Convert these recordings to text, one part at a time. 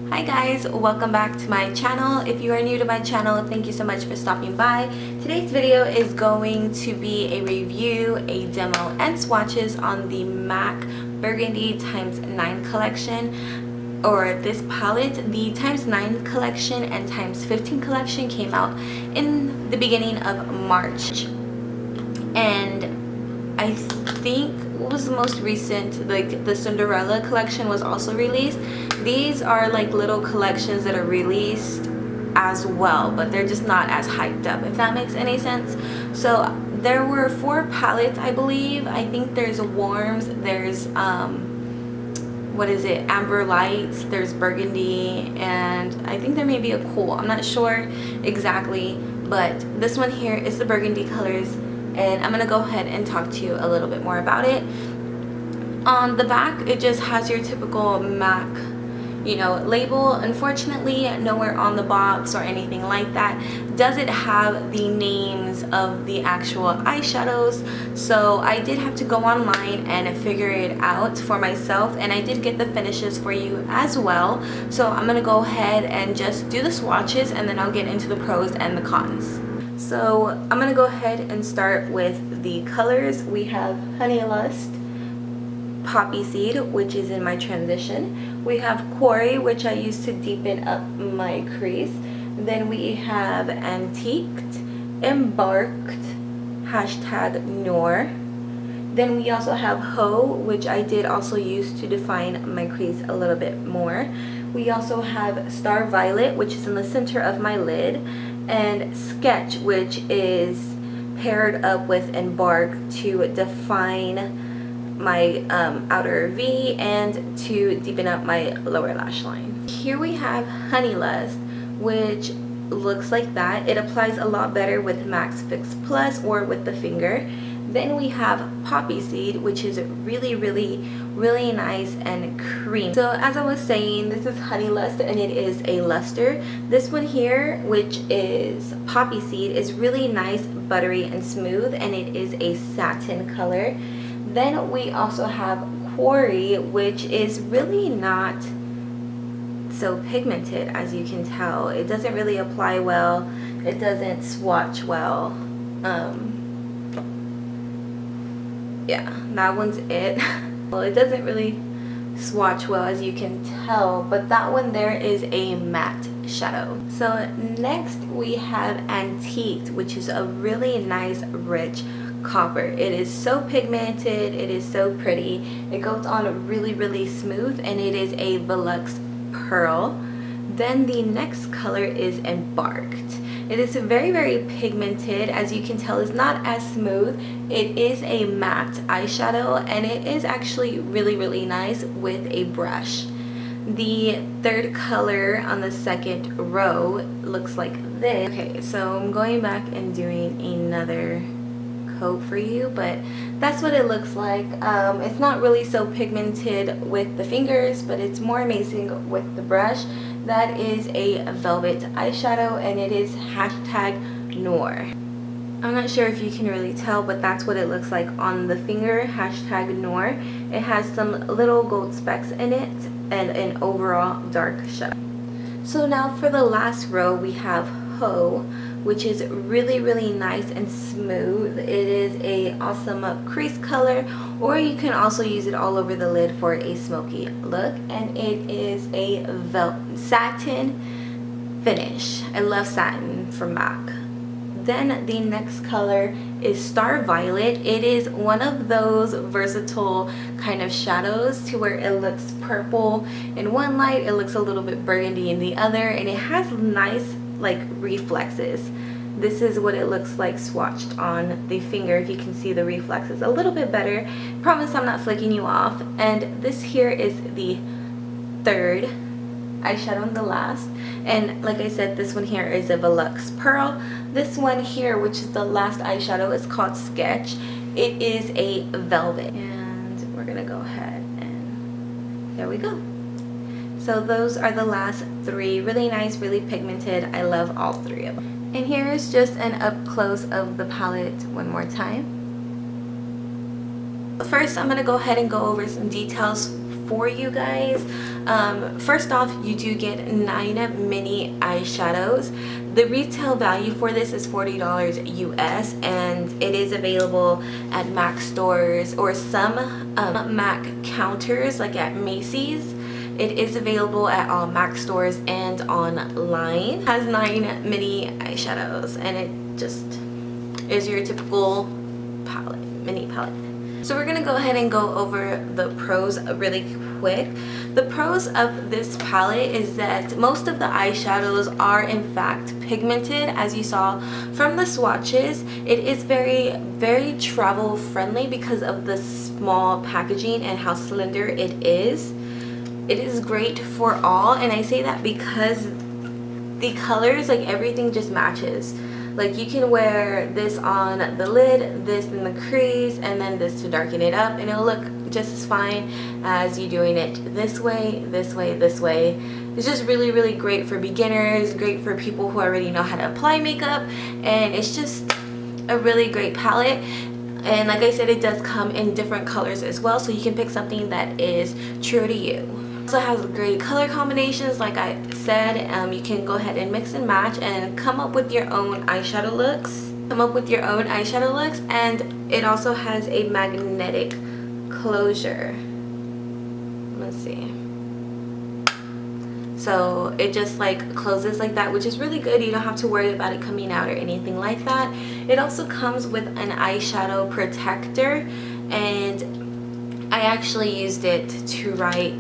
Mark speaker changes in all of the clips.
Speaker 1: Hi guys, welcome back to my channel. If you are new to my channel, thank you so much for stopping by. Today's video is going to be a review, a demo, and swatches on the MAC Burgandy x9 collection, or this palette. The x9 collection and x15 collection came out in the beginning of March, and I think what was the most recent, like the Cinderella collection was also released. These are like little collections that are released as well, but they're just not as hyped up, if that makes any sense. So there were 4 palettes, I believe. I think there's warms, there's what is it, amber lights, there's burgundy, and I think there may be a cool. I'm not sure exactly, but this one here is the burgundy colors, and I'm gonna go ahead and talk to you a little bit more about it. On the back, it just has your typical MAC, label. Unfortunately, nowhere on the box or anything like that does it have the names of the actual eyeshadows, so I did have to go online and figure it out for myself, and I did get the finishes for you as well. So I'm gonna go ahead and just do the swatches, and then I'll get into the pros and the cons. So I'm gonna go ahead and start with the colors. We have Honey Lust, Poppy Seed, which is in my transition. We have Quarry, which I use to deepen up my crease. Then we have Antiqued, Embarked, #Noir. Then we also have Ho, which I did also use to define my crease a little bit more. We also have Star Violet, which is in the center of my lid, and Sketch, which is paired up with Embark to define my outer V and to deepen up my lower lash line. Here we have Honey Lust, which looks like that. It applies a lot better with Max Fix Plus or with the finger. Then we have Poppy Seed, which is really nice and creamy. So as I was saying, this is Honey Lust, and it is a luster. This one here, which is Poppy Seed, is really nice, buttery, and smooth, and it is a satin color. Then we also have Quarry, which is really not so pigmented, as you can tell. It doesn't really apply well. It doesn't swatch well. Yeah, that one's it. Well, it doesn't really swatch well, as you can tell, but that one there is a matte shadow. So next we have Antiqued, which is a really nice rich copper. It is so pigmented, it is so pretty, it goes on really smooth, and it is a Velux Pearl. Then the next color is Embarked. It is very pigmented, as you can tell. It's not as smooth. It is a matte eyeshadow, and it is actually really nice with a brush. The third color on the second row looks like this. Okay, so I'm going back and doing another coat for you, but that's what it looks like. It's not really so pigmented with the fingers, but it's more amazing with the brush. That is a velvet eyeshadow, and it is #Noir. I'm not sure if you can really tell, but that's what it looks like on the finger, #Noir. It has some little gold specks in it and an overall dark shadow. So now for the last row, we have Ho, which is really nice and smooth. It is a awesome crease color, or you can also use it all over the lid for a smoky look, and it is a satin finish. I love satin from MAC. Then the next color is Star Violet. It is one of those versatile kind of shadows to where it looks purple in one light, it looks a little bit burgundy in the other, and it has nice like reflexes. This is what it looks like swatched on the finger. If you can see the reflexes a little bit better. Promise I'm not flicking you off. And this here is the third eyeshadow and the last, and like I said, this one here is a Velux Pearl. This one here, which is the last eyeshadow, is called Sketch. It is a velvet, and we're gonna go ahead and there we go. So those are the last 3. Really nice, really pigmented. I love all 3 of them. And here is just an up close of the palette one more time. First, I'm going to go ahead and go over some details for you guys. First off, you do get 9 mini eyeshadows. The retail value for this is $40 US, and it is available at MAC stores or some MAC counters like at Macy's. It is available at all MAC stores and online. It has 9 mini eyeshadows, and it just is your typical palette, mini palette. So we're gonna go ahead and go over the pros really quick. The pros of this palette is that most of the eyeshadows are in fact pigmented, as you saw from the swatches. It is very travel friendly because of the small packaging and how slender it is. It is great for all, and I say that because the colors, like everything just matches. Like you can wear this on the lid, this in the crease, and then this to darken it up, and it'll look just as fine as you doing it this way, this way, this way. It's just really great for beginners, great for people who already know how to apply makeup, and it's just a really great palette. And like I said, it does come in different colors as well, so you can pick something that is true to you. It also has great color combinations. Like I said, you can go ahead and mix and match and come up with your own eyeshadow looks. And it also has a magnetic closure. Let's see. So it just like closes like that, which is really good. You don't have to worry about it coming out or anything like that. It also comes with an eyeshadow protector, and I actually used it to write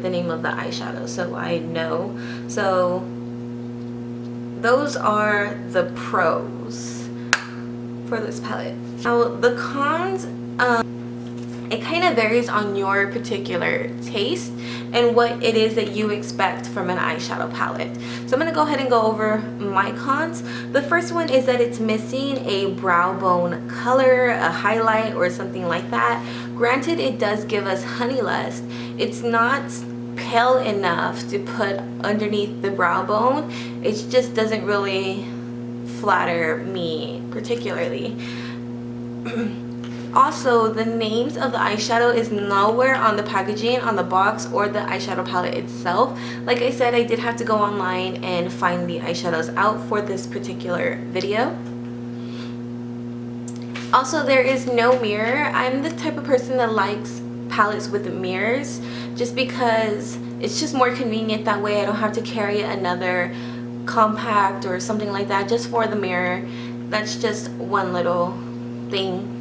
Speaker 1: the name of the eyeshadow, so I know. So those are the pros for this palette. Now the cons, it kind of varies on your particular taste and what it is that you expect from an eyeshadow palette. So I'm going to go ahead and go over my cons. The first one is that it's missing a brow bone color, a highlight, or something like that. Granted, it does give us honey lust. It's not pale enough to put underneath the brow bone. It just doesn't really flatter me particularly. Also, the names of the eyeshadow is nowhere on the packaging, on the box, or the eyeshadow palette itself. Like I said, I did have to go online and find the eyeshadows out for this particular video. Also, there is no mirror. I'm the type of person that likes palettes with mirrors just because it's just more convenient that way. I don't have to carry another compact or something like that just for the mirror. That's just one little thing.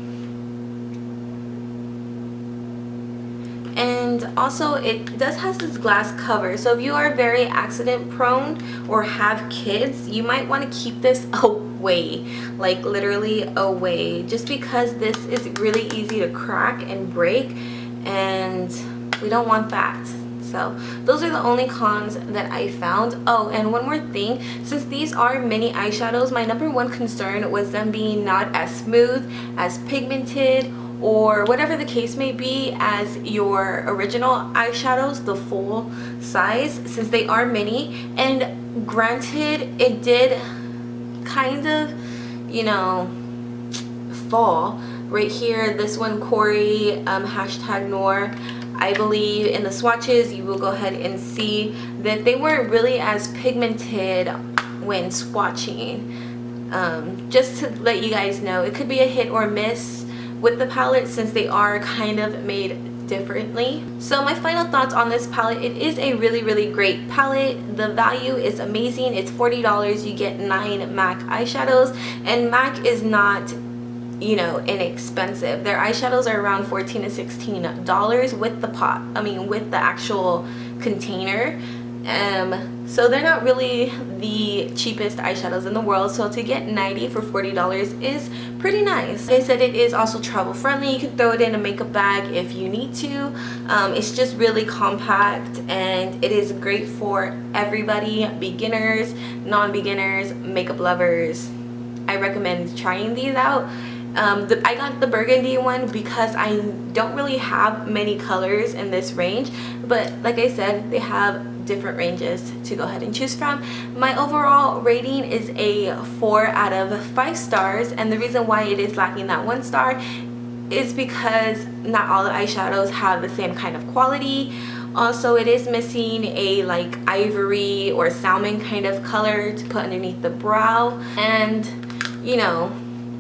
Speaker 1: And also it does have this glass cover, so if you are very accident prone or have kids, you might want to keep this away, like literally away, just because this is really easy to crack and break, and we don't want that. So those are the only cons that I found. Oh, and one more thing, since these are mini eyeshadows, my number one concern was them being not as smooth, as pigmented, or whatever the case may be as your original eyeshadows, the full size, since they are mini. And granted, it did kind of, you know, fall right here. This one, Corey, hashtag Noor, I believe in the swatches you will go ahead and see that they weren't really as pigmented when swatching. Just to let you guys know, it could be a hit or miss with the palette since they are kind of made differently. So my final thoughts on this palette, it is a really great palette. The value is amazing. It's $40. You get 9 MAC eyeshadows, and MAC is not, you know, inexpensive. Their eyeshadows are around $14 to $16 with the pot, I mean with the actual container. So they're not really the cheapest eyeshadows in the world, so to get 90 for $40 is pretty nice. Like I said, it is also travel friendly. You can throw it in a makeup bag if you need to. It's just really compact, and it is great for everybody, beginners, non-beginners, makeup lovers. I recommend trying these out. I got the burgundy one because I don't really have many colors in this range, but like I said, they have different ranges to go ahead and choose from. My overall rating is a 4 out of 5 stars, and the reason why it is lacking that 1 star is because not all the eyeshadows have the same kind of quality. Also, it is missing a like ivory or salmon kind of color to put underneath the brow, and you know,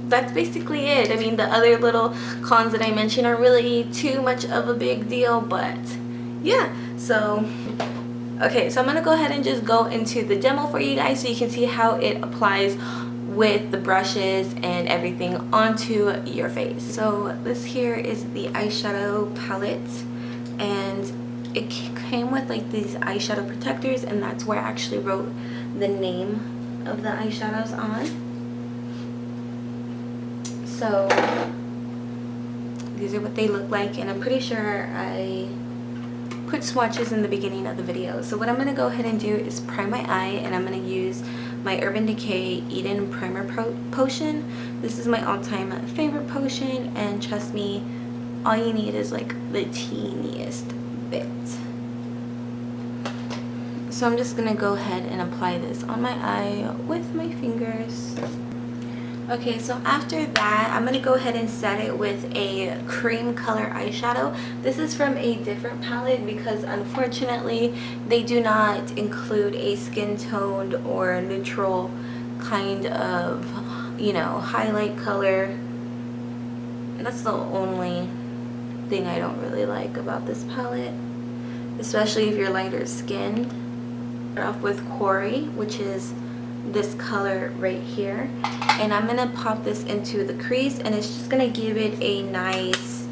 Speaker 1: that's basically it. I mean, the other little cons that I mentioned are really too much of a big deal, but yeah. So okay, so I'm gonna go ahead and just go into the demo for you guys so you can see how it applies with the brushes and everything onto your face. So this here is the eyeshadow palette, and it came with like these eyeshadow protectors, and that's where I actually wrote the name of the eyeshadows on. So these are what they look like, and I'm pretty sure I put swatches in the beginning of the video. So what I'm going to go ahead and do is prime my eye, and I'm going to use my Urban Decay Eden Primer Potion. This is my all-time favorite potion, and trust me, all you need is like the teeniest bit. So I'm just gonna go ahead and apply this on my eye with my fingers. Okay, so after that, I'm gonna go ahead and set it with a cream color eyeshadow. This is from a different palette because unfortunately they do not include a skin toned or neutral kind of, you know, highlight color. And that's the only thing I don't really like about this palette, especially if you're lighter skinned. Start off with Quarry, which is this color right here, and I'm gonna pop this into the crease, and it's just gonna give it a nice,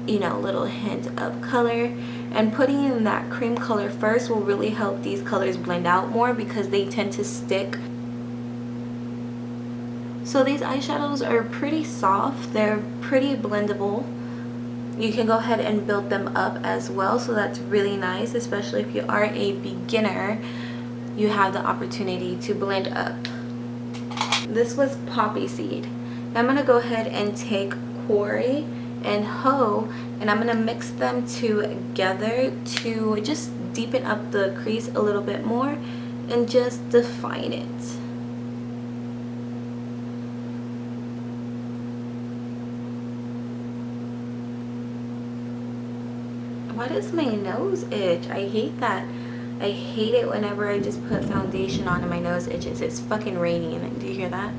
Speaker 1: you know, little hint of color. And putting in that cream color first will really help these colors blend out more because they tend to stick. So these eyeshadows are pretty soft, they're pretty blendable. You can go ahead and build them up as well, so that's really nice, especially if you are a beginner. You have the opportunity to blend up. This was Poppy Seed. I'm going to go ahead and take Quarry and Hoe, and I'm going to mix them together to just deepen up the crease a little bit more and just define it. Why does my nose itch? I hate that. I hate it whenever I just put foundation on and my nose itches. It's fucking raining. Do you hear that?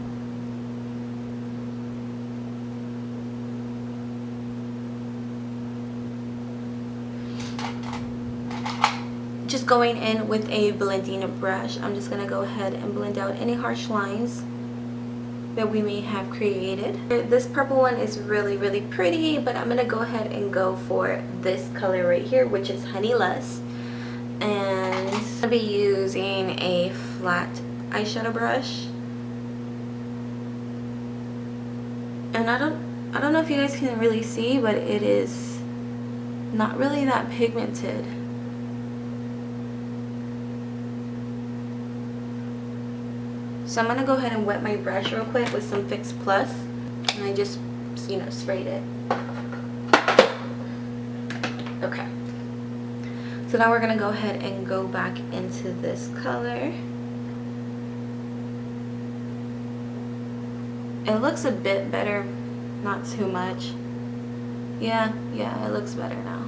Speaker 1: Just going in with a blending brush, I'm just gonna go ahead and blend out any harsh lines that we may have created. This purple one is really, really pretty, but I'm gonna go ahead and go for this color right here, which is Honey Lust. And I'm gonna be using a flat eyeshadow brush. And I don't know if you guys can really see, but it is not really that pigmented. So I'm gonna go ahead and wet my brush real quick with some Fix Plus, and I just, you know, sprayed it. Okay. So now we're gonna go ahead and go back into this color. It looks a bit better, not too much. Yeah, it looks better now.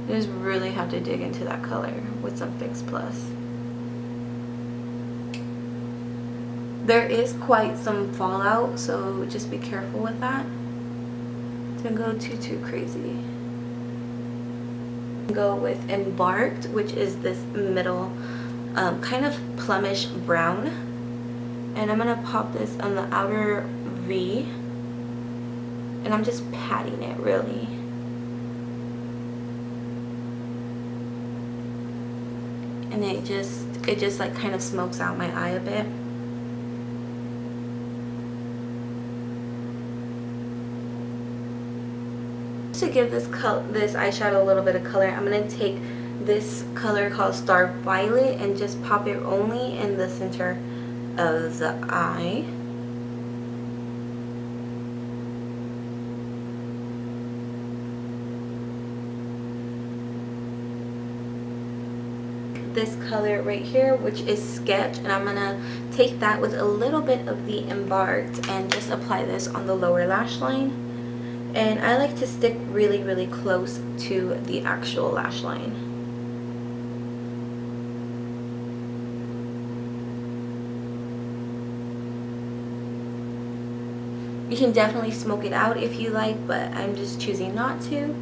Speaker 1: You just really have to dig into that color with some Fix Plus. There is quite some fallout, so just be careful with that. Don't go too crazy. Go with Embarked, which is this middle kind of plumish brown, and I'm gonna pop this on the outer V, and I'm just patting it really. And it just like kind of smokes out my eye a bit. To give this eyeshadow a little bit of color, I'm going to take this color called Star Violet and just pop it only in the center of the eye. This color right here, which is Sketch, and I'm going to take that with a little bit of the Embarked and just apply this on the lower lash line. And I like to stick really, really close to the actual lash line. You can definitely smoke it out if you like, but I'm just choosing not to.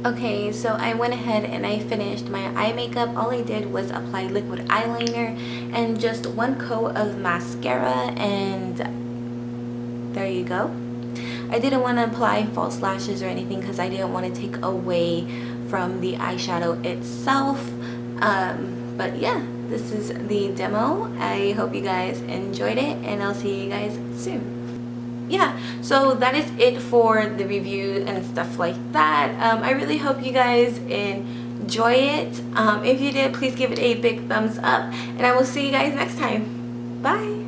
Speaker 1: Okay, so I went ahead and I finished my eye makeup. All I did was apply liquid eyeliner and just one coat of mascara, and there you go. I didn't want to apply false lashes or anything because I didn't want to take away from the eyeshadow itself. But yeah, this is the demo. I hope you guys enjoyed it, and I'll see you guys soon. Yeah, so that is it for the review and stuff like that. I really hope you guys enjoy it. If you did, please give it a big thumbs up, and I will see you guys next time. Bye.